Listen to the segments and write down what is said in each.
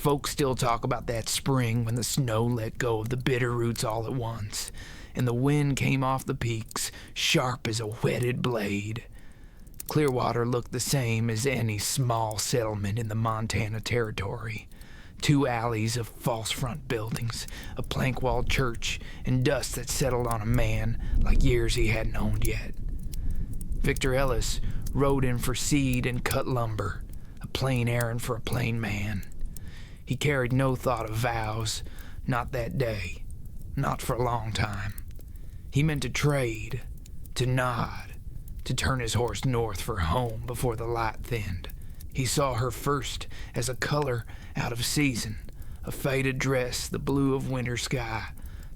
Folks still talk about that spring when the snow let go of the bitter roots all at once, and the wind came off the peaks, sharp as a whetted blade. Clearwater looked the same as any small settlement in the Montana Territory. 2 alleys of false front buildings, a plank-walled church, and dust that settled on a man like years he hadn't owned yet. Victor Ellis rode in for seed and cut lumber, a plain errand for a plain man. He carried no thought of vows, not that day, not for a long time. He meant to trade, to nod, to turn his horse north for home before the light thinned. He saw her first as a color out of season, a faded dress, the blue of winter sky,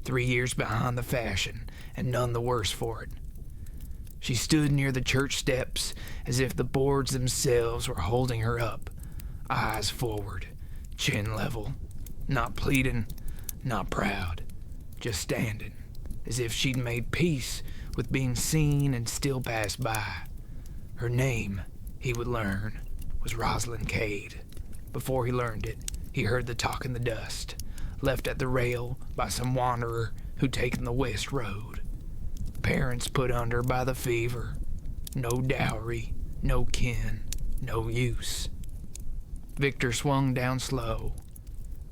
3 years behind the fashion, and none the worse for it. She stood near the church steps as if the boards themselves were holding her up, eyes forward, chin level, not pleading, not proud, just standing, as if she'd made peace with being seen and still passed by. Her name, he would learn, was Rosalind Cade. Before he learned it, he heard the talk in the dust, left at the rail by some wanderer who'd taken the west road. Parents put under by the fever, no dowry, no kin, no use. Victor swung down slow,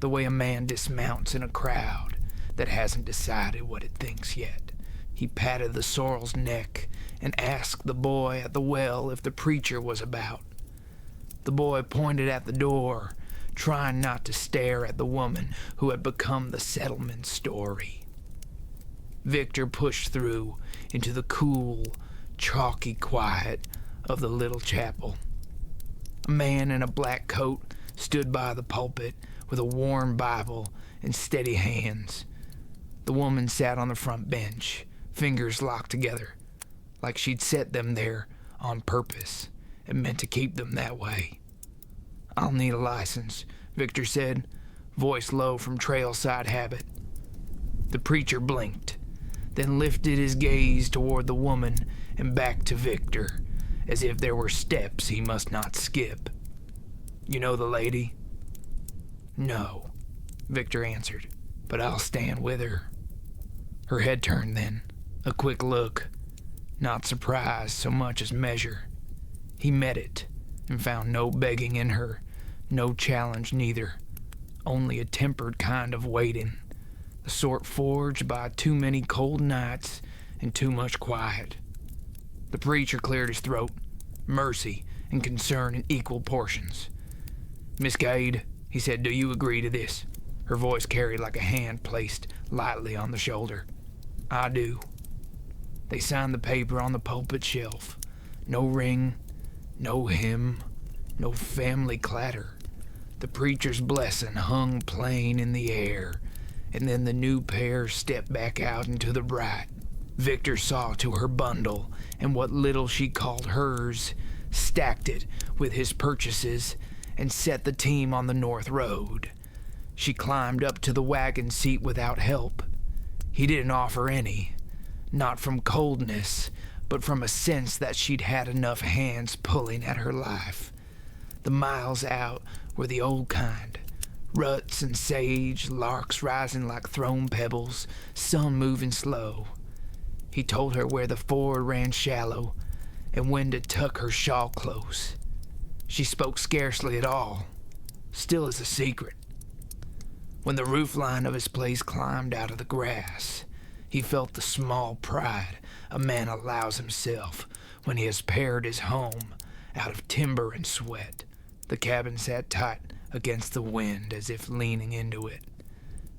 the way a man dismounts in a crowd that hasn't decided what it thinks yet. He patted the sorrel's neck and asked the boy at the well if the preacher was about. The boy pointed at the door, trying not to stare at the woman who had become the settlement story. Victor pushed through into the cool, chalky quiet of the little chapel. A man in a black coat stood by the pulpit with a worn Bible in steady hands. The woman sat on the front bench, fingers locked together, like she'd set them there on purpose and meant to keep them that way. "I'll need a license," Victor said, voice low from trail-side habit. The preacher blinked, then lifted his gaze toward the woman and back to Victor, as if there were steps he must not skip. "You know the lady?" "No," Victor answered, "but I'll stand with her." Her head turned then, a quick look, not surprise so much as measure. He met it and found no begging in her, no challenge neither, only a tempered kind of waiting, the sort forged by too many cold nights and too much quiet. The preacher cleared his throat, mercy and concern in equal portions. "Miss Cade," he said, "do you agree to this?" Her voice carried like a hand placed lightly on the shoulder. "I do." They signed the paper on the pulpit shelf. No ring, no hymn, no family clatter. The preacher's blessing hung plain in the air, and then the new pair stepped back out into the bright. Victor saw to her bundle and what little she called hers, stacked it with his purchases, and set the team on the north road. She climbed up to the wagon seat without help. He didn't offer any, not from coldness, but from a sense that she'd had enough hands pulling at her life. The miles out were the old kind, ruts and sage, larks rising like thrown pebbles, sun moving slow. He told her where the ford ran shallow and when to tuck her shawl close. She spoke scarcely at all, still as a secret. When the roofline of his place climbed out of the grass, he felt the small pride a man allows himself when he has pared his home out of timber and sweat. The cabin sat tight against the wind as if leaning into it.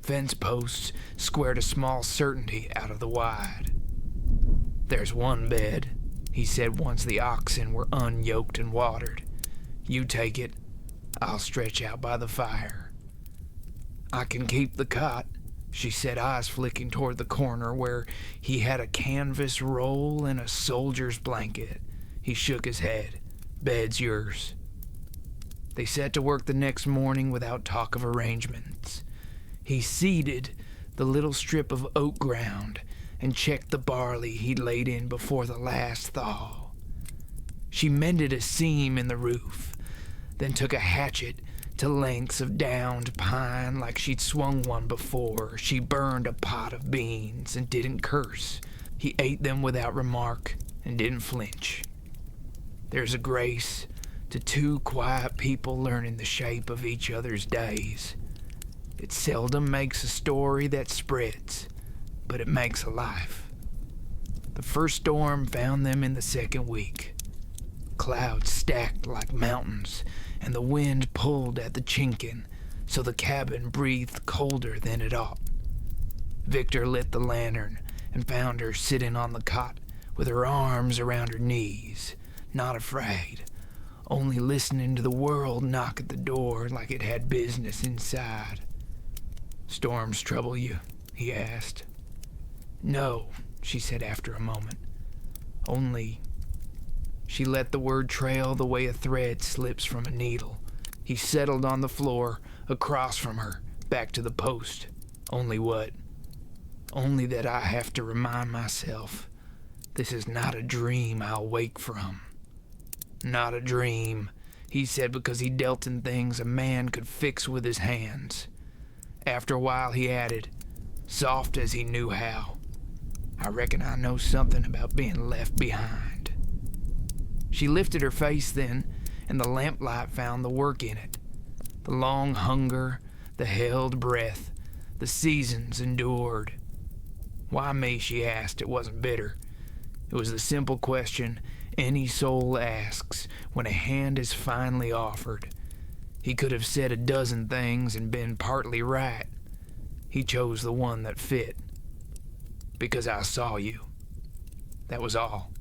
Fence posts squared a small certainty out of the wide. "There's one bed," he said once the oxen were unyoked and watered. "You take it. I'll stretch out by the fire." "I can keep the cot," she said, eyes flicking toward the corner where he had a canvas roll and a soldier's blanket. He shook his head. "Bed's yours." They set to work the next morning without talk of arrangements. He seeded the little strip of oat ground and checked the barley he'd laid in before the last thaw. She mended a seam in the roof, then took a hatchet to lengths of downed pine like she'd swung one before. She burned a pot of beans and didn't curse. He ate them without remark and didn't flinch. There's a grace to two quiet people learning the shape of each other's days. It seldom makes a story that spreads, but it makes a life. The first storm found them in the second week. Clouds stacked like mountains, and the wind pulled at the chinking, so the cabin breathed colder than it ought. Victor lit the lantern and found her sitting on the cot with her arms around her knees, not afraid, only listening to the world knock at the door like it had business inside. "Storms trouble you?" he asked. "No," she said after a moment. "Only..." She let the word trail the way a thread slips from a needle. He settled on the floor across from her, back to the post. "Only what?" "Only that I have to remind myself this is not a dream I'll wake from." "Not a dream," he said, because he dealt in things a man could fix with his hands. After a while he added, soft as he knew how, "I reckon I know something about being left behind." She lifted her face then, and the lamplight found the work in it. The long hunger, the held breath, the seasons endured. Why me, she asked. It wasn't bitter. It was the simple question any soul asks when a hand is finally offered. He could have said a dozen things and been partly right. He chose the one that fit. "Because I saw you." That was all.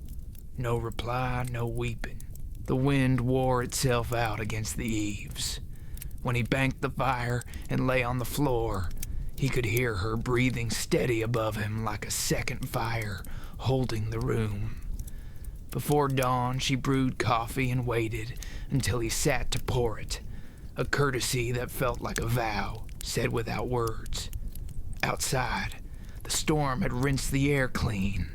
No reply, no weeping. The wind wore itself out against the eaves. When he banked the fire and lay on the floor, he could hear her breathing steady above him like a second fire holding the room. Before dawn, she brewed coffee and waited until he sat to pour it, a courtesy that felt like a vow, said without words. Outside, the storm had rinsed the air clean.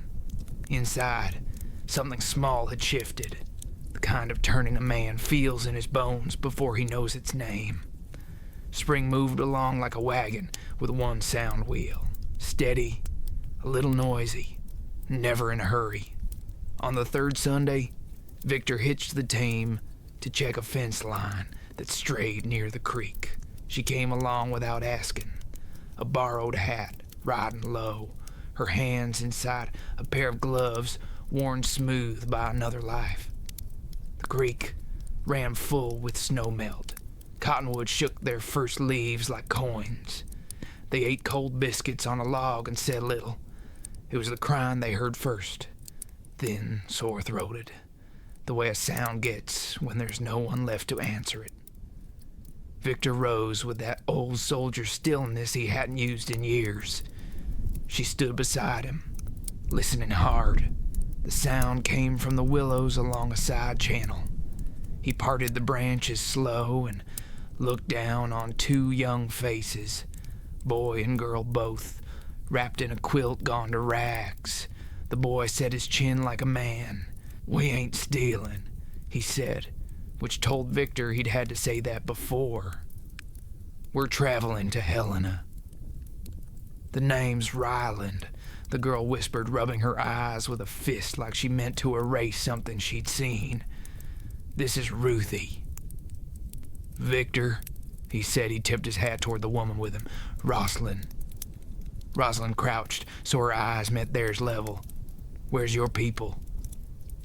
Inside, something small had shifted, the kind of turning a man feels in his bones before he knows its name. Spring moved along like a wagon with one sound wheel, steady, a little noisy, never in a hurry. On the third Sunday, Victor hitched the team to check a fence line that strayed near the creek. She came along without asking, a borrowed hat, riding low, her hands inside a pair of gloves worn smooth by another life. The creek ran full with snow melt. Cottonwoods shook their first leaves like coins. They ate cold biscuits on a log and said little. It was the crying they heard first, thin, sore-throated, the way a sound gets when there's no one left to answer it. Victor rose with that old soldier stillness he hadn't used in years. She stood beside him, listening hard. The sound came from the willows along a side channel. He parted the branches slow and looked down on two young faces, boy and girl both, wrapped in a quilt gone to rags. The boy set his chin like a man. "We ain't stealing," he said, which told Victor he'd had to say that before. "We're traveling to Helena." "The name's Ryland," the girl whispered, rubbing her eyes with a fist like she meant to erase something she'd seen. "This is Ruthie." "Victor," he said. He tipped his hat toward the woman with him. "Rosalind." Rosalind crouched so her eyes met theirs level. "Where's your people?"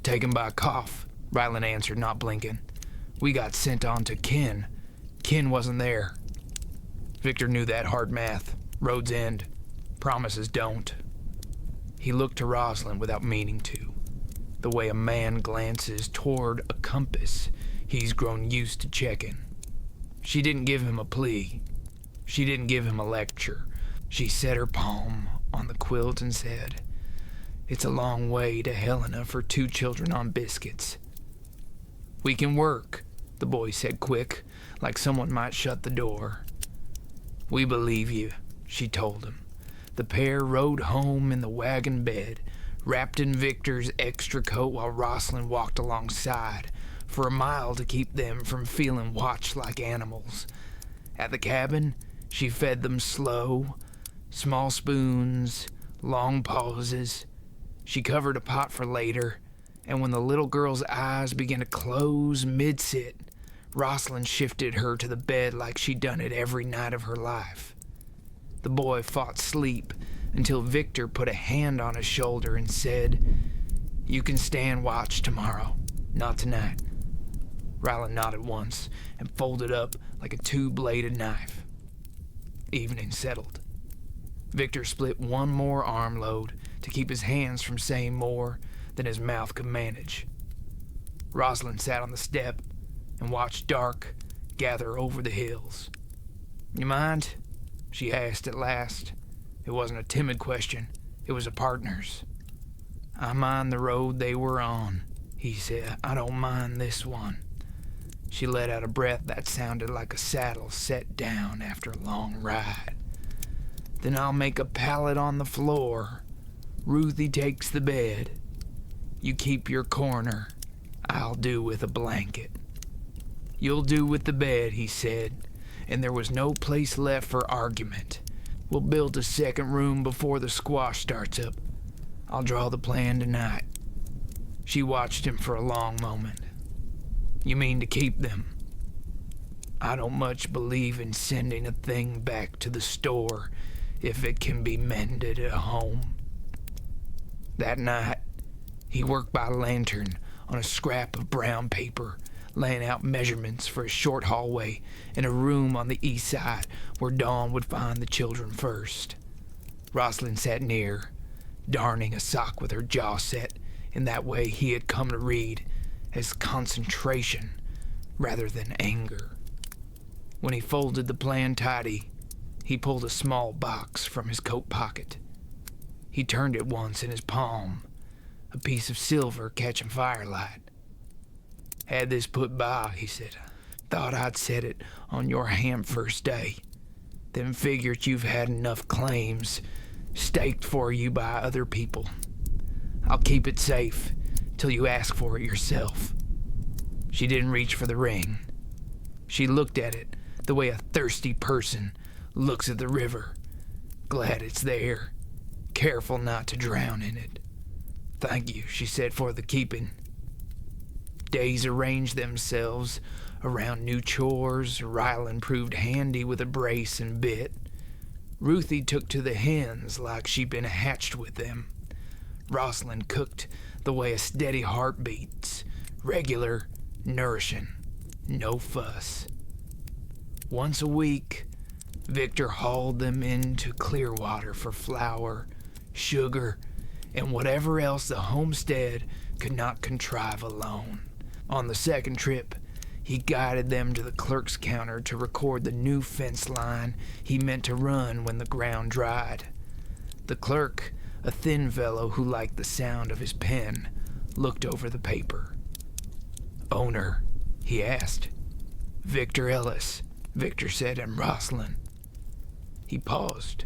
"Taken by a cough," Ryland answered, not blinking. "We got sent on to Ken. Ken wasn't there." Victor knew that hard math. Roads end. Promises don't. He looked to Rosalind without meaning to, the way a man glances toward a compass he's grown used to checking. She didn't give him a plea. She didn't give him a lecture. She set her palm on the quilt and said, "It's a long way to Helena for two children on biscuits." "We can work," the boy said quick, like someone might shut the door. "We believe you," she told him. The pair rode home in the wagon bed, wrapped in Victor's extra coat while Rosalind walked alongside, for a mile to keep them from feeling watched like animals. At the cabin, she fed them slow, small spoons, long pauses. She covered a pot for later, and when the little girl's eyes began to close mid-sit, Rosalind shifted her to the bed like she'd done it every night of her life. The boy fought sleep until Victor put a hand on his shoulder and said, "You can stand watch tomorrow, not tonight." Rylan nodded once and folded up like a two-bladed knife. Evening settled. Victor split one more arm load to keep his hands from saying more than his mouth could manage. Rosalind sat on the step and watched dark gather over the hills. "You mind?" she asked at last. It wasn't a timid question, it was a partner's. "I mind the road they were on," he said. "I don't mind this one." She let out a breath that sounded like a saddle set down after a long ride. "Then I'll make a pallet on the floor. Ruthie takes the bed. You keep your corner. I'll do with a blanket." "You'll do with the bed," he said, and there was no place left for argument. "We'll build a second room before the squash starts up. I'll draw the plan tonight." She watched him for a long moment. "You mean to keep them?" "I don't much believe in sending a thing back to the store if it can be mended at home." That night, he worked by lantern on a scrap of brown paper, laying out measurements for a short hallway in a room on the east side where Dawn would find the children first. Rosalind sat near, darning a sock with her jaw set in that way he had come to read as concentration rather than anger. When he folded the plan tidy, he pulled a small box from his coat pocket. He turned it once in his palm, a piece of silver catching firelight. "Had this put by," he said. "Thought I'd set it on your hand first day. Then figured you've had enough claims staked for you by other people. I'll keep it safe till you ask for it yourself." She didn't reach for the ring. She looked at it the way a thirsty person looks at the river, glad it's there, careful not to drown in it. "Thank you," she said, "for the keeping." Days arranged themselves around new chores. Rylan proved handy with a brace and bit. Ruthie took to the hens like she'd been hatched with them. Rosalind cooked the way a steady heart beats, regular, nourishing, no fuss. Once a week, Victor hauled them into Clearwater for flour, sugar, and whatever else the homestead could not contrive alone. On the second trip, he guided them to the clerk's counter to record the new fence line he meant to run when the ground dried. The clerk, a thin fellow who liked the sound of his pen, looked over the paper. "Owner?" he asked. "Victor Ellis," Victor said, "and Rosalind." He paused,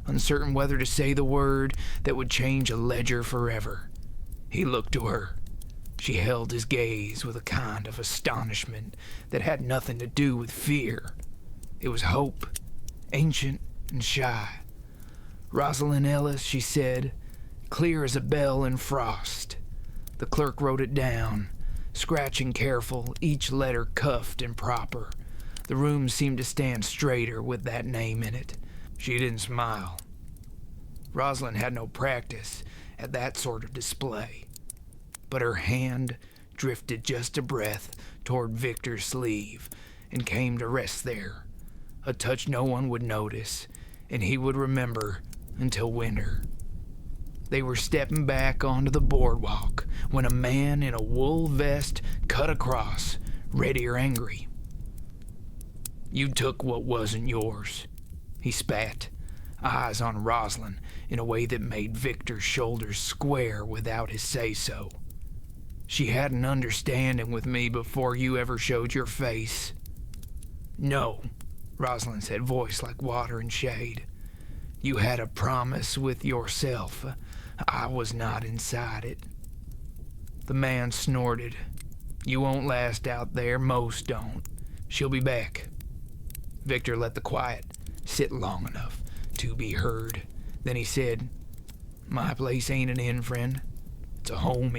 uncertain whether to say the word that would change a ledger forever. He looked to her. She held his gaze with a kind of astonishment that had nothing to do with fear. It was hope, ancient and shy. "Rosalind Ellis," she said, clear as a bell in frost. The clerk wrote it down, scratching careful, each letter cuffed and proper. The room seemed to stand straighter with that name in it. She didn't smile. Rosalind had no practice at that sort of display, but her hand drifted just a breath toward Victor's sleeve and came to rest there, a touch no one would notice, and he would remember until winter. They were stepping back onto the boardwalk when a man in a wool vest cut across, ready or angry. "You took what wasn't yours," he spat, eyes on Rosalind in a way that made Victor's shoulders square without his say-so. "She had an understanding with me before you ever showed your face." "No," Rosalind said, voice like water and shade. "You had a promise with yourself. I was not inside it." The man snorted. You won't last out there, most don't. She'll be back. Victor let the quiet sit long enough to be heard. Then he said, "My place ain't an inn, friend. It's a home."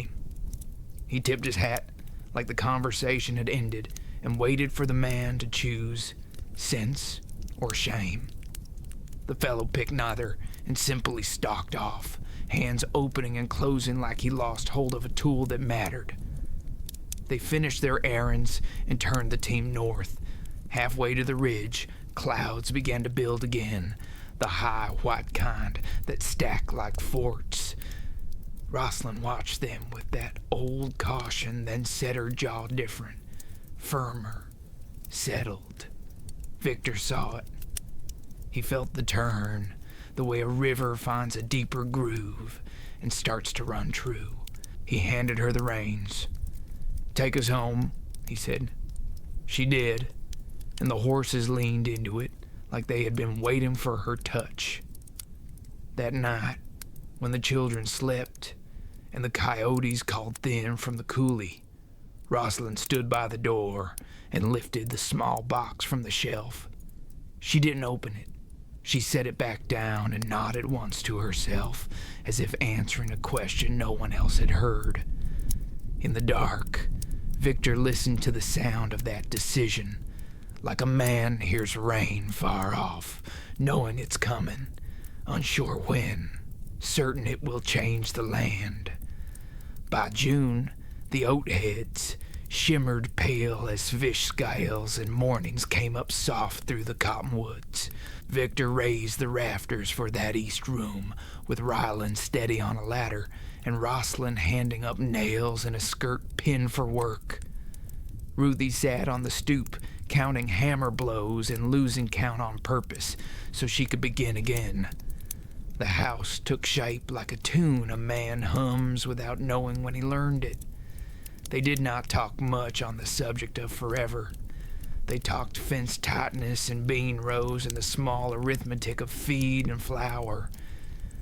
He tipped his hat like the conversation had ended and waited for the man to choose sense or shame. The fellow picked neither and simply stalked off, hands opening and closing like he lost hold of a tool that mattered. They finished their errands and turned the team north. Halfway to the ridge, clouds began to build again, the high white kind that stack like forts. Rosalind watched them with that old caution, then set her jaw different, firmer, settled. Victor saw it. He felt the turn, the way a river finds a deeper groove and starts to run true. He handed her the reins. "Take us home," he said. She did, and the horses leaned into it like they had been waiting for her touch. That night, when the children slept and the coyotes called thin from the coulee, Rosalind stood by the door and lifted the small box from the shelf. She didn't open it. She set it back down and nodded once to herself, as if answering a question no one else had heard. In the dark, Victor listened to the sound of that decision, like a man hears rain far off, knowing it's coming, unsure when, certain it will change the land. By June, the oat heads shimmered pale as fish scales, and mornings came up soft through the cottonwoods. Victor raised the rafters for that east room, with Ryland steady on a ladder and Rosalind handing up nails and a skirt pinned for work. Ruthie sat on the stoop, counting hammer blows and losing count on purpose so she could begin again. The house took shape like a tune a man hums without knowing when he learned it. They did not talk much on the subject of forever. They talked fence tightness and bean rows and the small arithmetic of feed and flour,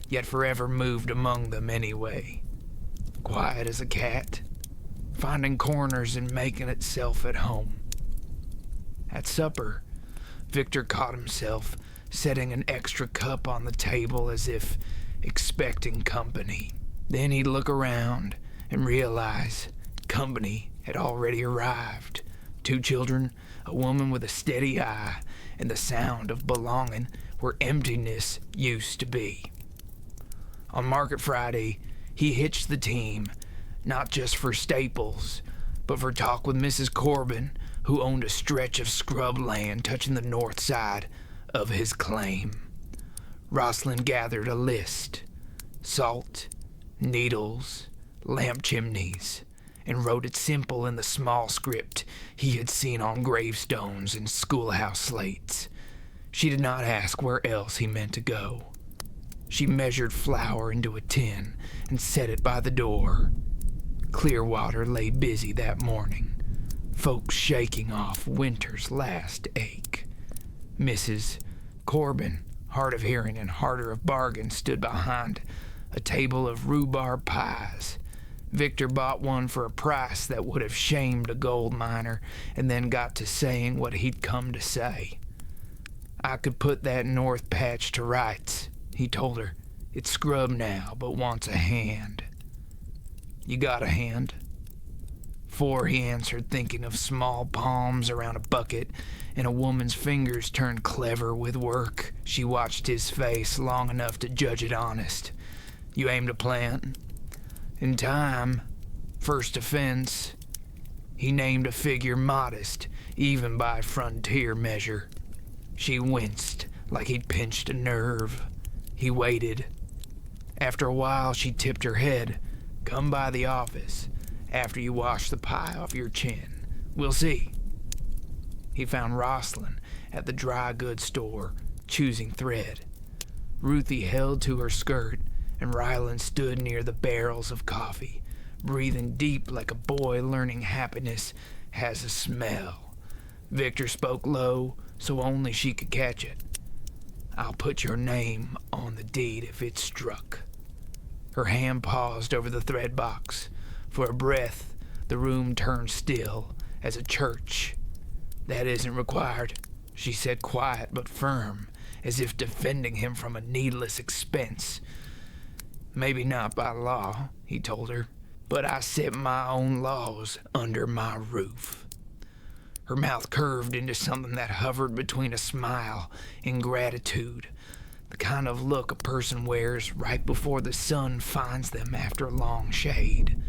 yet forever moved among them anyway. Quiet as a cat, finding corners and making itself at home. At supper, Victor caught himself setting an extra cup on the table as if expecting company. Then he'd look around and realize company had already arrived. 2 children, a woman with a steady eye, and the sound of belonging where emptiness used to be. On Market Friday, he hitched the team, not just for staples, but for talk with Mrs. Corbin, who owned a stretch of scrub land touching the north side of his claim. Rosalind gathered a list: salt, needles, lamp chimneys, and wrote it simple in the small script he had seen on gravestones and schoolhouse slates. She did not ask where else he meant to go. She measured flour into a tin and set it by the door. Clearwater lay busy that morning, folks shaking off winter's last ache. Mrs. Corbin, hard of hearing and harder of bargain, stood behind a table of rhubarb pies. Victor bought one for a price that would have shamed a gold miner, and then got to saying what he'd come to say. "I could put that north patch to rights," he told her. "It's scrubbed now, but wants a hand." "You got a hand?" "4," he answered, thinking of small palms around a bucket and a woman's fingers turned clever with work. She watched his face long enough to judge it honest. "You aim to plant?" "In time. First offense." He named a figure modest, even by frontier measure. She winced like he'd pinched a nerve. He waited. After a while, she tipped her head. "Come by the office after you wash the pie off your chin. We'll see." He found Rosalind at the dry goods store, choosing thread. Ruthie held to her skirt, and Ryland stood near the barrels of coffee, breathing deep like a boy learning happiness has a smell. Victor spoke low, so only she could catch it. "I'll put your name on the deed if it's struck." Her hand paused over the thread box. For a breath, The room turned still as a church. "That isn't required," she said, quiet but firm, as if defending him from a needless expense. "Maybe not by law," he told her, "but I set my own laws under my roof." Her mouth curved into something that hovered between a smile and gratitude, the kind of look a person wears right before the sun finds them after a long shade.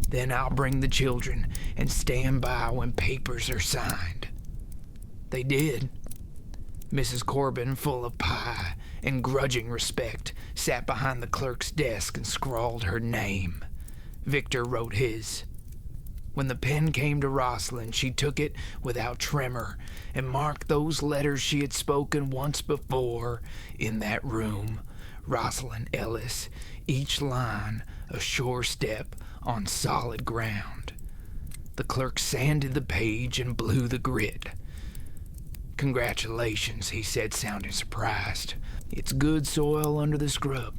"Then I'll bring the children and stand by when papers are signed." They did. Mrs. Corbin, full of pie and grudging respect, sat behind the clerk's desk and scrawled her name. Victor wrote his. When the pen came to Rosalind, she took it without tremor and marked those letters she had spoken once before in that room. Rosalind Ellis, each line a sure step on solid ground. The clerk sanded the page and blew the grit. "Congratulations," he said, sounding surprised. "It's good soil under the scrub."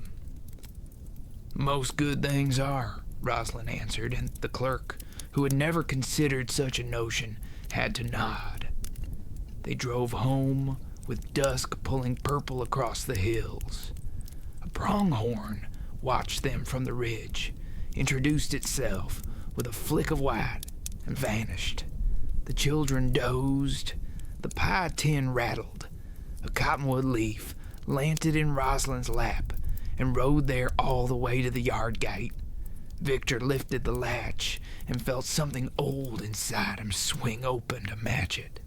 "Most good things are," Rosalind answered, and the clerk, who had never considered such a notion, had to nod. They drove home, with dusk pulling purple across the hills. A pronghorn watched them from the ridge, introduced itself with a flick of white, and vanished. The children dozed. The pie tin rattled. A cottonwood leaf landed in Rosalind's lap and rode there all the way to the yard gate. Victor lifted the latch and felt something old inside him swing open to match it.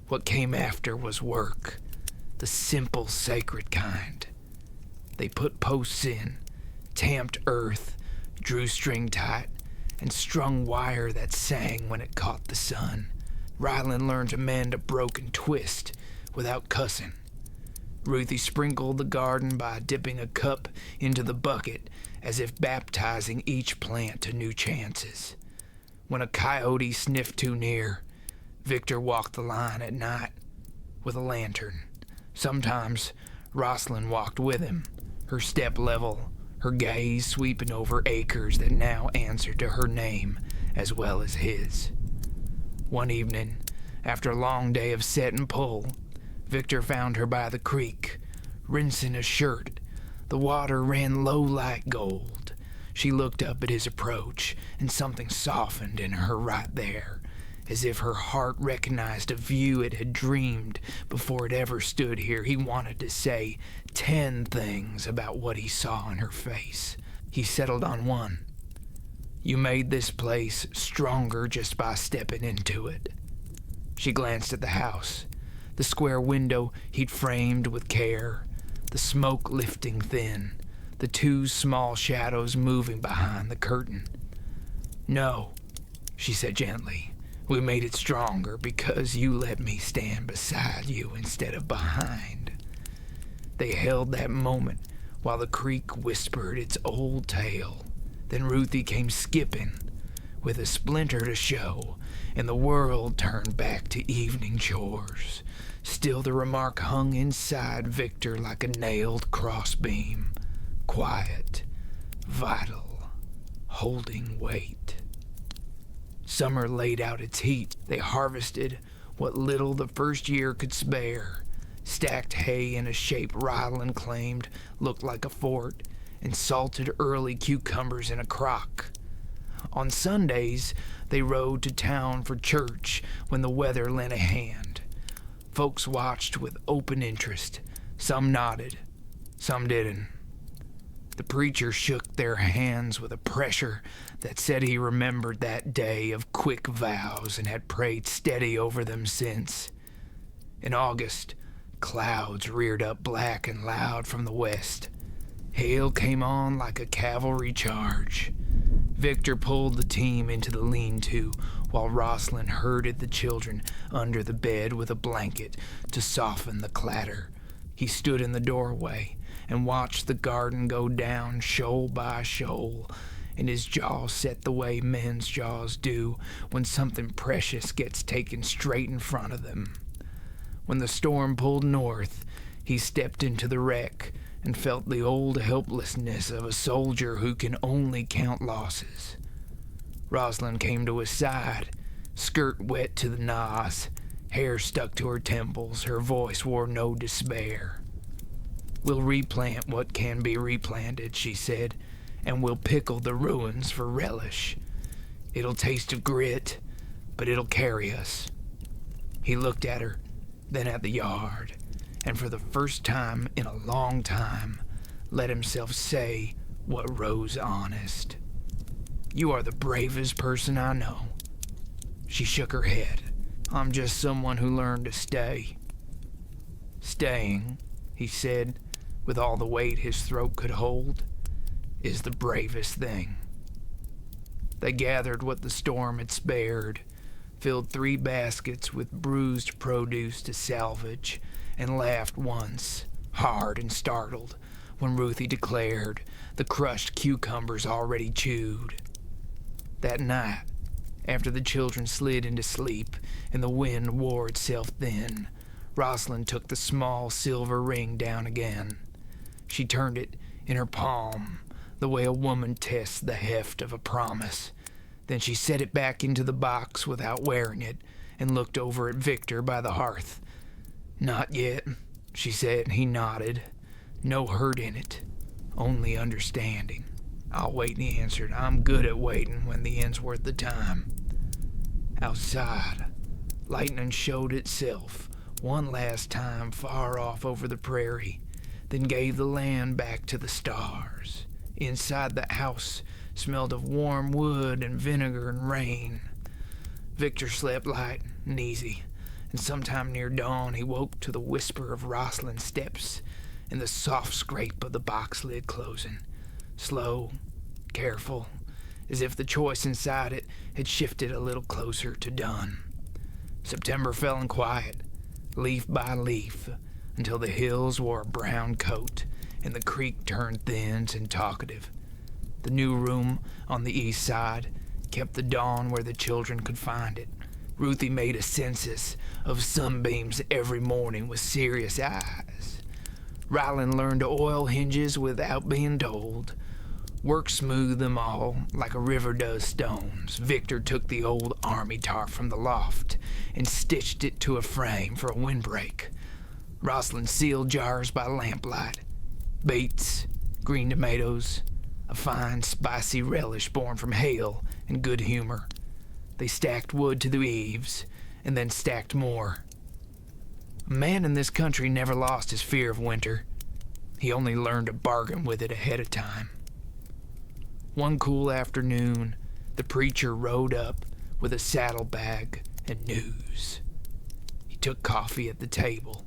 What came after was work, the simple, sacred kind. They put posts in, tamped earth, drew string tight, and strung wire that sang when it caught the sun. Ryland learned to mend a broken twist without cussing. Ruthie sprinkled the garden by dipping a cup into the bucket as if baptizing each plant to new chances. When a coyote sniffed too near, Victor walked the line at night with a lantern. Sometimes Rosalind walked with him, her step level, her gaze sweeping over acres that now answered to her name as well as his. One evening, after a long day of set and pull, Victor found her by the creek, rinsing a shirt. The water ran low like gold. She looked up at his approach, and something softened in her right there, as if her heart recognized a view it had dreamed before it ever stood here. He wanted to say 10 things about what he saw in her face. He settled on one. "You made this place stronger just by stepping into it." She glanced at the house, the square window he'd framed with care, the smoke lifting thin, the 2 small shadows moving behind the curtain. "No," she said gently, "we made it stronger because you let me stand beside you instead of behind." They held that moment while the creek whispered its old tale. Then Ruthie came skipping, with a splinter to show, and the world turned back to evening chores. Still the remark hung inside Victor like a nailed crossbeam, quiet, vital, holding weight. Summer laid out its heat. They harvested what little the first year could spare, stacked hay in a shape Ryland claimed looked like a fort, and salted early cucumbers in a crock. On Sundays, they rode to town for church when the weather lent a hand. Folks watched with open interest. Some nodded, some didn't. The preacher shook their hands with a pressure that said he remembered that day of quick vows and had prayed steady over them since. In August, clouds reared up black and loud from the west. Hail came on like a cavalry charge. Victor pulled the team into the lean-to while Rosalind herded the children under the bed with a blanket to soften the clatter. He stood in the doorway and watched the garden go down shoal by shoal, and his jaw set the way men's jaws do when something precious gets taken straight in front of them. When the storm pulled north, he stepped into the wreck and felt the old helplessness of a soldier who can only count losses. Rosalind came to his side, skirt wet to the knees, hair stuck to her temples. Her voice wore no despair. "We'll replant what can be replanted," she said, "and we'll pickle the ruins for relish. It'll taste of grit, but it'll carry us." He looked at her, then at the yard, and for the first time in a long time, let himself say what rose honest. "You are the bravest person I know." She shook her head. "I'm just someone who learned to stay." "Staying," he said, with all the weight his throat could hold, "is the bravest thing." They gathered what the storm had spared, filled 3 baskets with bruised produce to salvage, and laughed once, hard and startled, when Ruthie declared the crushed cucumbers already chewed. That night, after the children slid into sleep and the wind wore itself thin, Rosalind took the small silver ring down again. She turned it in her palm, the way a woman tests the heft of a promise. Then she set it back into the box without wearing it and looked over at Victor by the hearth. "Not yet," she said. He nodded. "No hurt in it, only understanding." "I'll wait," he answered. "I'm good at waiting when the end's worth the time." Outside, lightning showed itself one last time far off over the prairie, then gave the land back to the stars. Inside the house smelled of warm wood and vinegar and rain. Victor slept light and easy, and sometime near dawn he woke to the whisper of Rosalind's steps and the soft scrape of the box lid closing. Slow, careful, as if the choice inside it had shifted a little closer to done. September fell in quiet, leaf by leaf, until the hills wore a brown coat and the creek turned thin and talkative. The new room on the east side kept the dawn where the children could find it. Ruthie made a census of sunbeams every morning with serious eyes. Ryland learned to oil hinges without being told. Work smoothed them all like a river does stones. Victor took the old army tarp from the loft and stitched it to a frame for a windbreak. Rosalind sealed jars by lamplight. Beets, green tomatoes, a fine, spicy relish born from hail and good humor. They stacked wood to the eaves, and then stacked more. A man in this country never lost his fear of winter. He only learned to bargain with it ahead of time. One cool afternoon, the preacher rode up with a saddlebag and news. He took coffee at the table,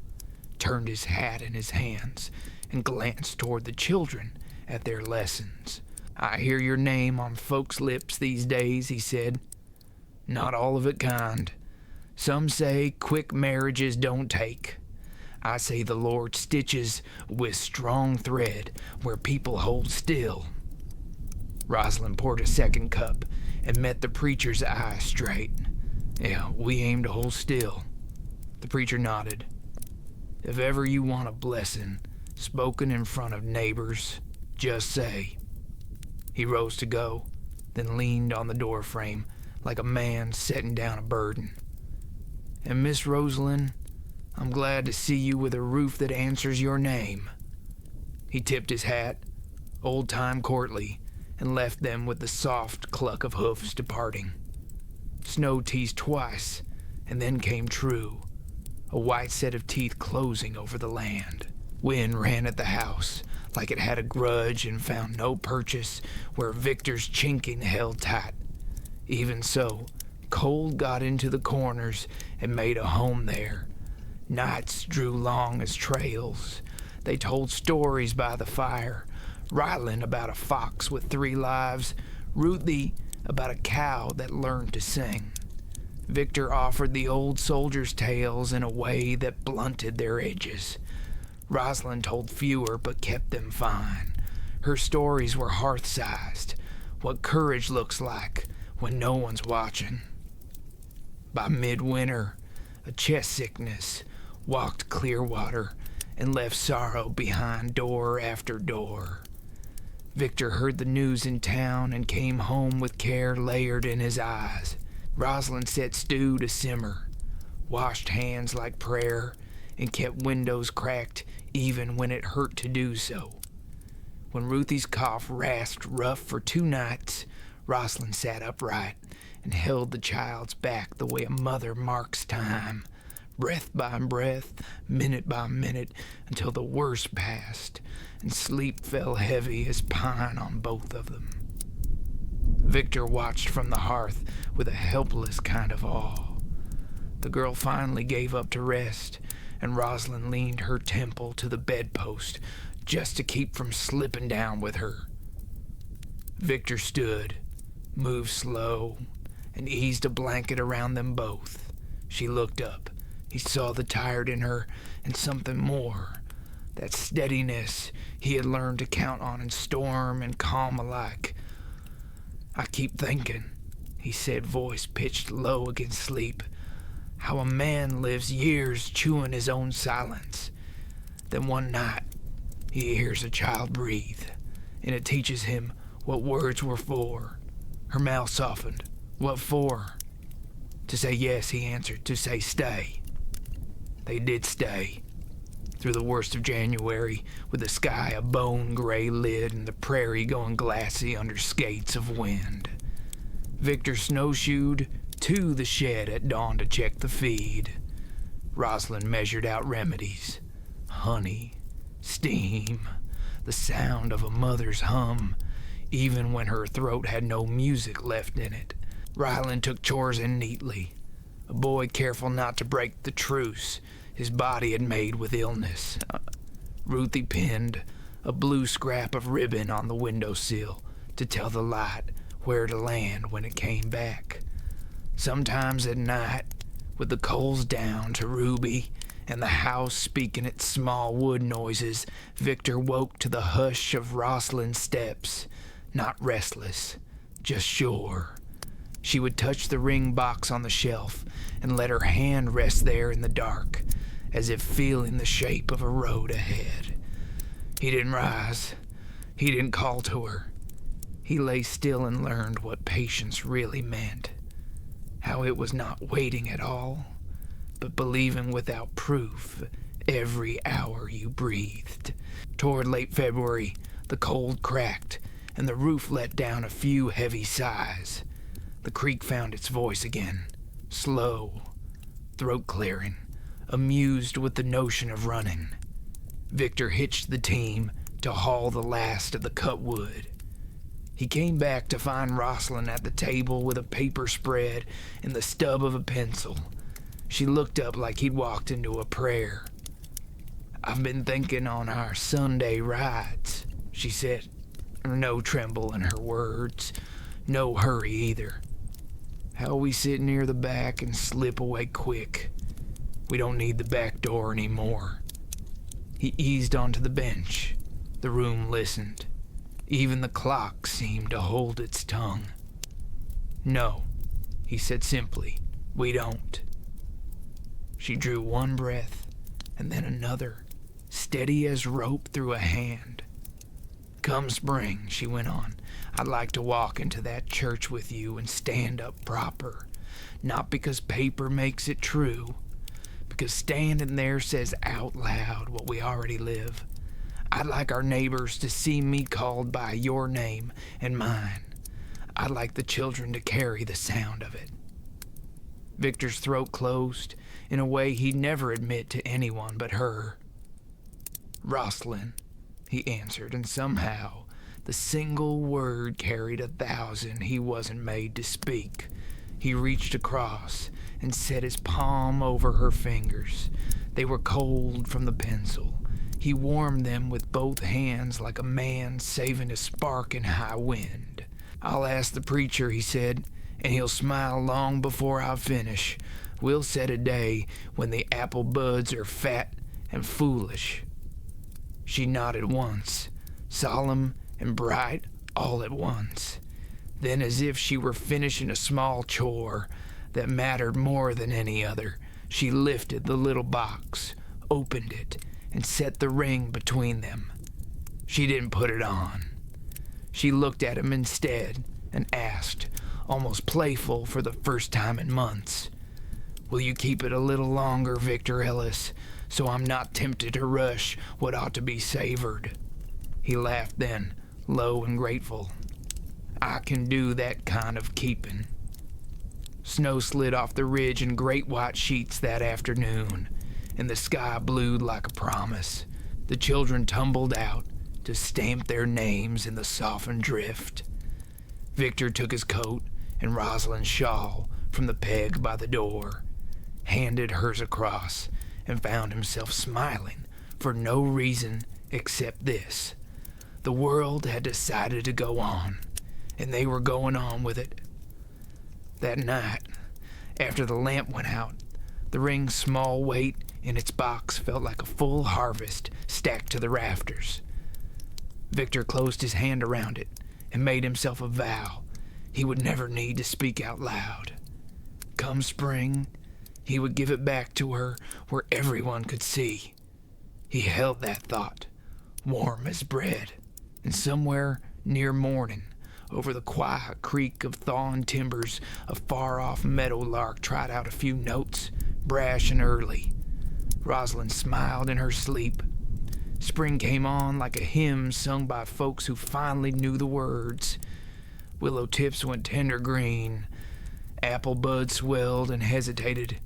turned his hat in his hands, and glanced toward the children at their lessons. "I hear your name on folks' lips these days," he said. "Not all of it kind. Some say quick marriages don't take. I say the Lord stitches with strong thread where people hold still." Rosalind poured a second cup and met the preacher's eye straight. "Yeah, we aim to hold still." The preacher nodded. "If ever you want a blessing spoken in front of neighbors, just say." He rose to go, then leaned on the doorframe like a man setting down a burden. "And Miss Rosalind, I'm glad to see you with a roof that answers your name." He tipped his hat, old-time courtly, and left them with the soft cluck of hoofs departing. Snow teased twice, and then came true, a white set of teeth closing over the land. Wind ran at the house like it had a grudge and found no purchase where Victor's chinking held tight. Even so, cold got into the corners and made a home there. Nights drew long as trails. They told stories by the fire. Ryland about a fox with 3 lives, Ruthie about a cow that learned to sing. Victor offered the old soldiers' tales in a way that blunted their edges. Rosalind told fewer but kept them fine. Her stories were hearth-sized, what courage looks like when no one's watching. By midwinter, a chest sickness walked Clearwater and left sorrow behind door after door. Victor heard the news in town and came home with care layered in his eyes. Rosalind set stew to simmer, washed hands like prayer, and kept windows cracked even when it hurt to do so. When Ruthie's cough rasped rough for 2 nights, Rosalind sat upright and held the child's back the way a mother marks time, breath by breath, minute by minute, until the worst passed and sleep fell heavy as pine on both of them. Victor watched from the hearth with a helpless kind of awe. The girl finally gave up to rest, and Rosalind leaned her temple to the bedpost just to keep from slipping down with her. Victor stood, moved slow, and eased a blanket around them both. She looked up. He saw the tired in her and something more, that steadiness he had learned to count on in storm and calm alike. "I keep thinking," he said, voice pitched low against sleep, "how a man lives years chewing his own silence. Then one night he hears a child breathe, and it teaches him what words were for." Her mouth softened. "What for?" "To say yes," he answered, "to say stay." They did stay, through the worst of January, with the sky a bone-gray lid and the prairie going glassy under skates of wind. Victor snowshoed to the shed at dawn to check the feed. Rosalind measured out remedies. Honey, steam, the sound of a mother's hum, even when her throat had no music left in it. Ryland took chores in neatly, a boy careful not to break the truce his body had made with illness. Ruthie pinned a blue scrap of ribbon on the windowsill to tell the light where to land when it came back. Sometimes at night, with the coals down to Ruby and the house speaking its small wood noises, Victor woke to the hush of Rosalind's steps, not restless, just sure. She would touch the ring box on the shelf and let her hand rest there in the dark, as if feeling the shape of a road ahead. He didn't rise. He didn't call to her. He lay still and learned what patience really meant. How it was not waiting at all, but believing without proof every hour you breathed. Toward late February, the cold cracked, and the roof let down a few heavy sighs. The creek found its voice again, slow, throat-clearing, amused with the notion of running. Victor hitched the team to haul the last of the cut wood. He came back to find Rosalind at the table with a paper spread and the stub of a pencil. She looked up like he'd walked into a prayer. "I've been thinking on our Sunday rides," she said, no tremble in her words, no hurry either. "How we sit near the back and slip away quick. We don't need the back door anymore." He eased onto the bench. The room listened. Even the clock seemed to hold its tongue. "No," he said simply, "we don't." She drew one breath, and then another, steady as rope through a hand. "Come spring," she went on, "I'd like to walk into that church with you and stand up proper. Not because paper makes it true, because standing there says out loud what we already live. I'd like our neighbors to see me called by your name and mine. I'd like the children to carry the sound of it." Victor's throat closed in a way he'd never admit to anyone but her. "Rosalind," he answered, and somehow the single word carried 1,000 he wasn't made to speak. He reached across and set his palm over her fingers. They were cold from the pencil. He warmed them with both hands like a man saving a spark in high wind. "I'll ask the preacher," he said, "and he'll smile long before I finish. We'll set a day when the apple buds are fat and foolish." She nodded once, solemn and bright all at once. Then, as if she were finishing a small chore that mattered more than any other, she lifted the little box, opened it, and set the ring between them. She didn't put it on. She looked at him instead and asked, almost playful for the first time in months, "Will you keep it a little longer, Victor Ellis, so I'm not tempted to rush what ought to be savored?" He laughed then, low and grateful. "I can do that kind of keeping." Snow slid off the ridge in great white sheets that afternoon, and the sky blued like a promise. The children tumbled out to stamp their names in the softened drift. Victor took his coat and Rosalind's shawl from the peg by the door, handed hers across, and found himself smiling for no reason except this. The world had decided to go on, and they were going on with it. That night, after the lamp went out, the ring's small weight in its box felt like a full harvest stacked to the rafters. Victor closed his hand around it and made himself a vow he would never need to speak out loud. Come spring, he would give it back to her where everyone could see. He held that thought, warm as bread, and somewhere near morning, over the quiet creak of thawing timbers, a far-off meadowlark tried out a few notes, brash and early. Rosalind smiled in her sleep. Spring came on like a hymn sung by folks who finally knew the words. Willow tips went tender green. Apple buds swelled and hesitated,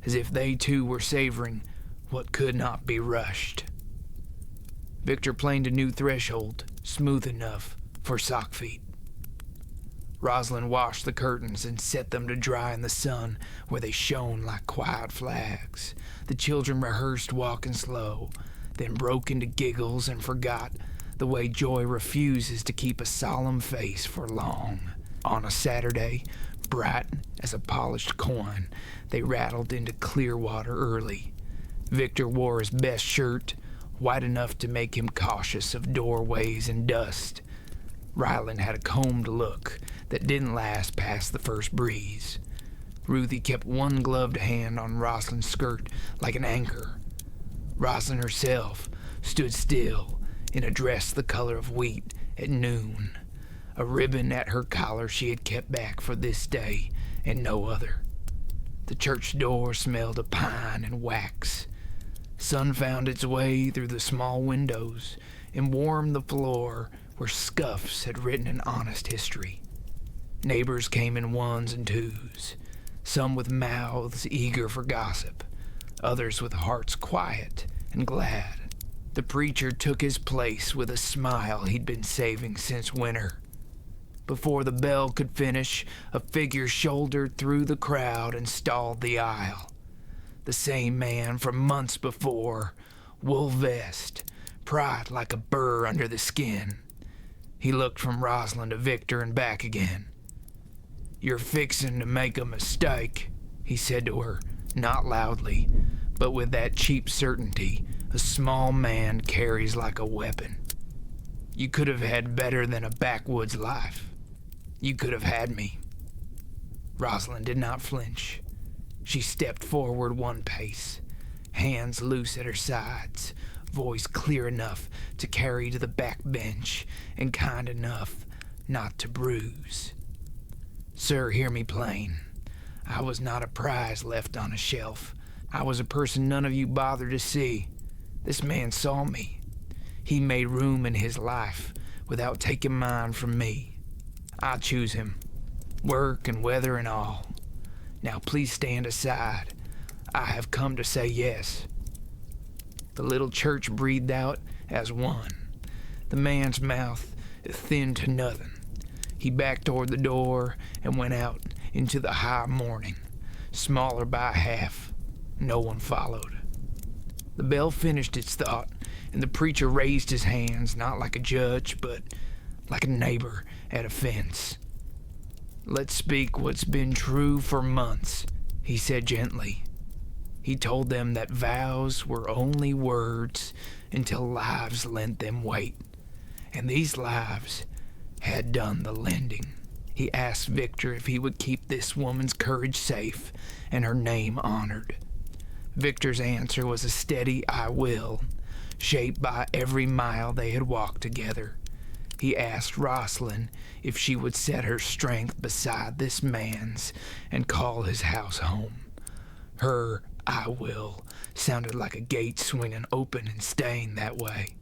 as if they too were savoring what could not be rushed. Victor planed a new threshold, smooth enough for sock feet. Rosalind washed the curtains and set them to dry in the sun where they shone like quiet flags. The children rehearsed walking slow, then broke into giggles and forgot the way joy refuses to keep a solemn face for long. On a Saturday, bright as a polished coin, they rattled into Clearwater early. Victor wore his best shirt, white enough to make him cautious of doorways and dust. Ryland had a combed look that didn't last past the first breeze. Ruthie kept one gloved hand on Rosalind's skirt like an anchor. Rosalind herself stood still in a dress the color of wheat at noon, a ribbon at her collar she had kept back for this day and no other. The church door smelled of pine and wax. Sun found its way through the small windows and warmed the floor where scuffs had written an honest history. Neighbors came in ones and twos, some with mouths eager for gossip, others with hearts quiet and glad. The preacher took his place with a smile he'd been saving since winter. Before the bell could finish, a figure shouldered through the crowd and stalled the aisle. The same man from months before, wool vest, pride like a burr under the skin. He looked from Rosalind to Victor and back again. "You're fixin' to make a mistake," he said to her, not loudly, but with that cheap certainty a small man carries like a weapon. "You could have had better than a backwoods life. You could have had me." Rosalind did not flinch. She stepped forward one pace, hands loose at her sides, voice clear enough to carry to the back bench and kind enough not to bruise. "Sir, hear me plain. I was not a prize left on a shelf. I was a person none of you bothered to see. This man saw me. He made room in his life without taking mine from me. I choose him, work and weather and all. Now please stand aside. I have come to say yes." The little church breathed out as one. The man's mouth thinned to nothing. He backed toward the door and went out into the high morning, smaller by half. No one followed. The bell finished its thought, and the preacher raised his hands, not like a judge, but like a neighbor at a fence. "Let's speak what's been true for months," he said gently. He told them that vows were only words until lives lent them weight, and these lives had done the lending. He asked Victor if he would keep this woman's courage safe and her name honored. Victor's answer was a steady "I will," shaped by every mile they had walked together. He asked Rosalind if she would set her strength beside this man's and call his house home. Her "I will" sounded like a gate swinging open and staying that way.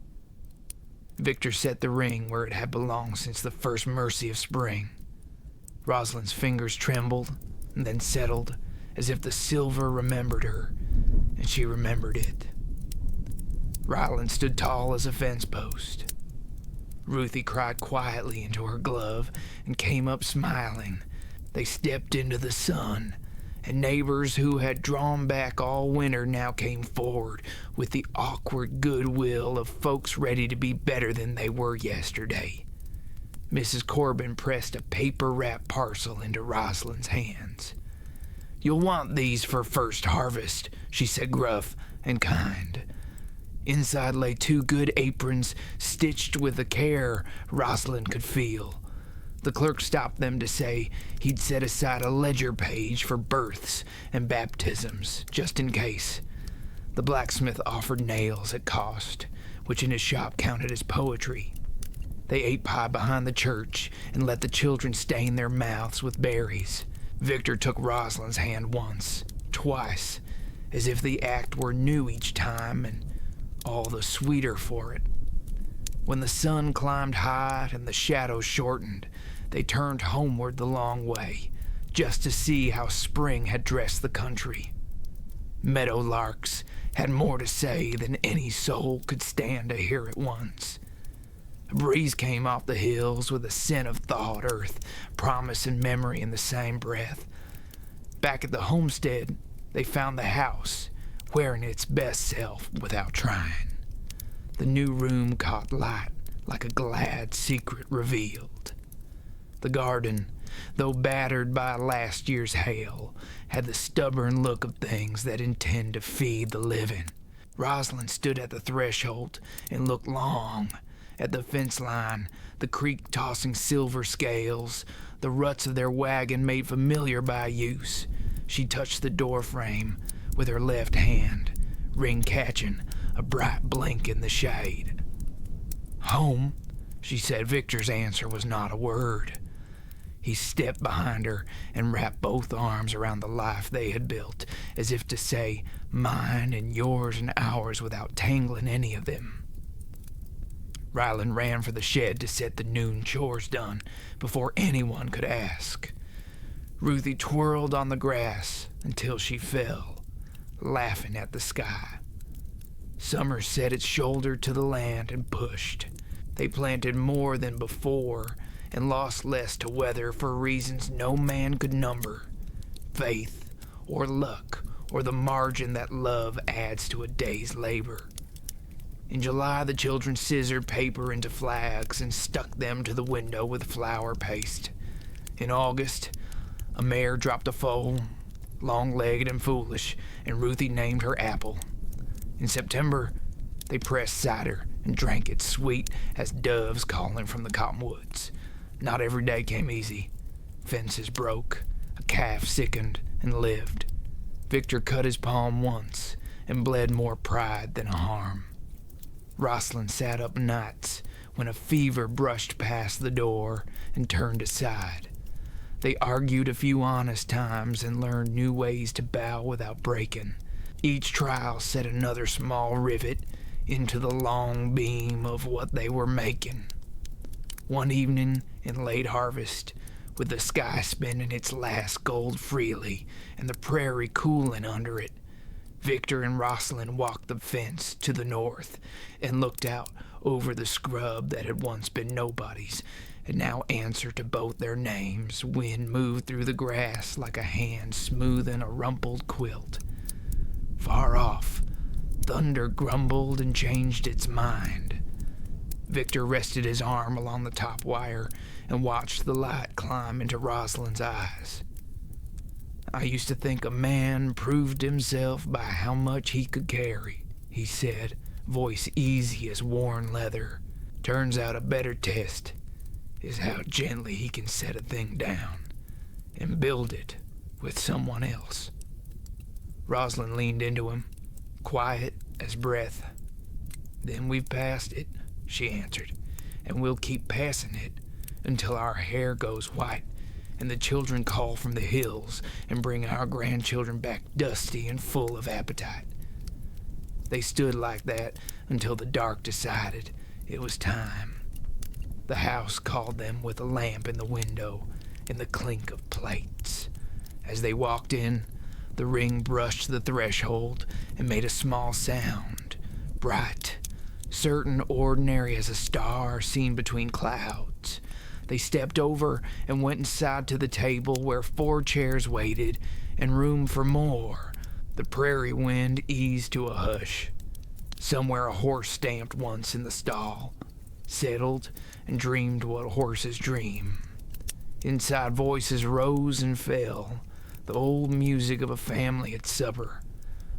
Victor set the ring where it had belonged since the first mercy of spring. Rosalind's fingers trembled and then settled as if the silver remembered her, and she remembered it. Ryland stood tall as a fence post. Ruthie cried quietly into her glove and came up smiling. They stepped into the sun, and neighbors who had drawn back all winter now came forward with the awkward goodwill of folks ready to be better than they were yesterday. Mrs. Corbin pressed a paper-wrapped parcel into Rosalind's hands. "You'll want these for first harvest," she said, gruff and kind. Inside lay 2 good aprons stitched with a care Rosalind could feel. The clerk stopped them to say he'd set aside a ledger page for births and baptisms, just in case. The blacksmith offered nails at cost, which in his shop counted as poetry. They ate pie behind the church and let the children stain their mouths with berries. Victor took Rosalind's hand once, twice, as if the act were new each time and all the sweeter for it. When the sun climbed high and the shadows shortened, they turned homeward the long way, just to see how spring had dressed the country. Meadow larks had more to say than any soul could stand to hear at once. A breeze came off the hills with a scent of thawed earth, promise and memory in the same breath. Back at the homestead, they found the house, wearing its best self without trying. The new room caught light like a glad secret revealed. The garden, though battered by last year's hail, had the stubborn look of things that intend to feed the living. Rosalind stood at the threshold and looked long at the fence line, the creek tossing silver scales, the ruts of their wagon made familiar by use. She touched the door frame with her left hand, ring catching a bright blink in the shade. "Home," she said. Victor's answer was not a word. He stepped behind her and wrapped both arms around the life they had built, as if to say, "Mine and yours and ours," without tangling any of them. Ryland ran for the shed to set the noon chores done before anyone could ask. Ruthie twirled on the grass until she fell, laughing at the sky. Summer set its shoulder to the land and pushed. They planted more than before and lost less to weather for reasons no man could number. Faith, or luck, or the margin that love adds to a day's labor. In July, the children scissored paper into flags and stuck them to the window with flour paste. In August, a mare dropped a foal, long-legged and foolish, and Ruthie named her Apple. In September, they pressed cider and drank it sweet as doves calling from the cottonwoods. Not every day came easy. Fences broke, a calf sickened and lived. Victor cut his palm once and bled more pride than harm. Rosalind sat up nights when a fever brushed past the door and turned aside. They argued a few honest times and learned new ways to bow without breaking. Each trial set another small rivet into the long beam of what they were making. One evening in late harvest, with the sky spending its last gold freely and the prairie cooling under it, Victor and Rosalind walked the fence to the north and looked out over the scrub that had once been nobody's and now answered to both their names. Wind moved through the grass like a hand smoothing a rumpled quilt. Far off, thunder grumbled and changed its mind. Victor rested his arm along the top wire and watched the light climb into Rosalind's eyes. "I used to think a man proved himself by how much he could carry," he said, voice easy as worn leather. "Turns out a better test is how gently he can set a thing down and build it with someone else." Rosalind leaned into him, quiet as breath. "Then we've passed it," she answered, and we'll keep passing it until our hair goes white and the children call from the hills and bring our grandchildren back dusty and full of appetite. They stood like that until the dark decided it was time. The house called them with a lamp in the window and the clink of plates. As they walked in, the ring brushed the threshold and made a small sound, bright, certain ordinary as a star seen between clouds. They stepped over and went inside to the table where 4 chairs waited and room for more. The prairie wind eased to a hush. Somewhere a horse stamped once in the stall, settled and dreamed what horses dream. Inside voices rose and fell, the old music of a family at supper.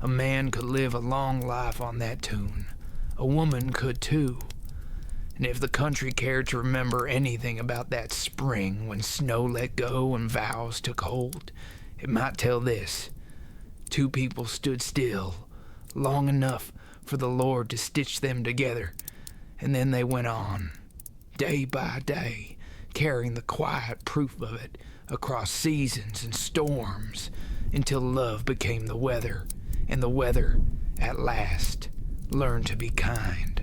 A man could live a long life on that tune. A woman could too. And if the country cared to remember anything about that spring when snow let go and vows took hold, it might tell this. 2 people stood still, long enough for the Lord to stitch them together, and then they went on, day by day, carrying the quiet proof of it across seasons and storms, until love became the weather, and the weather, at last, learned to be kind.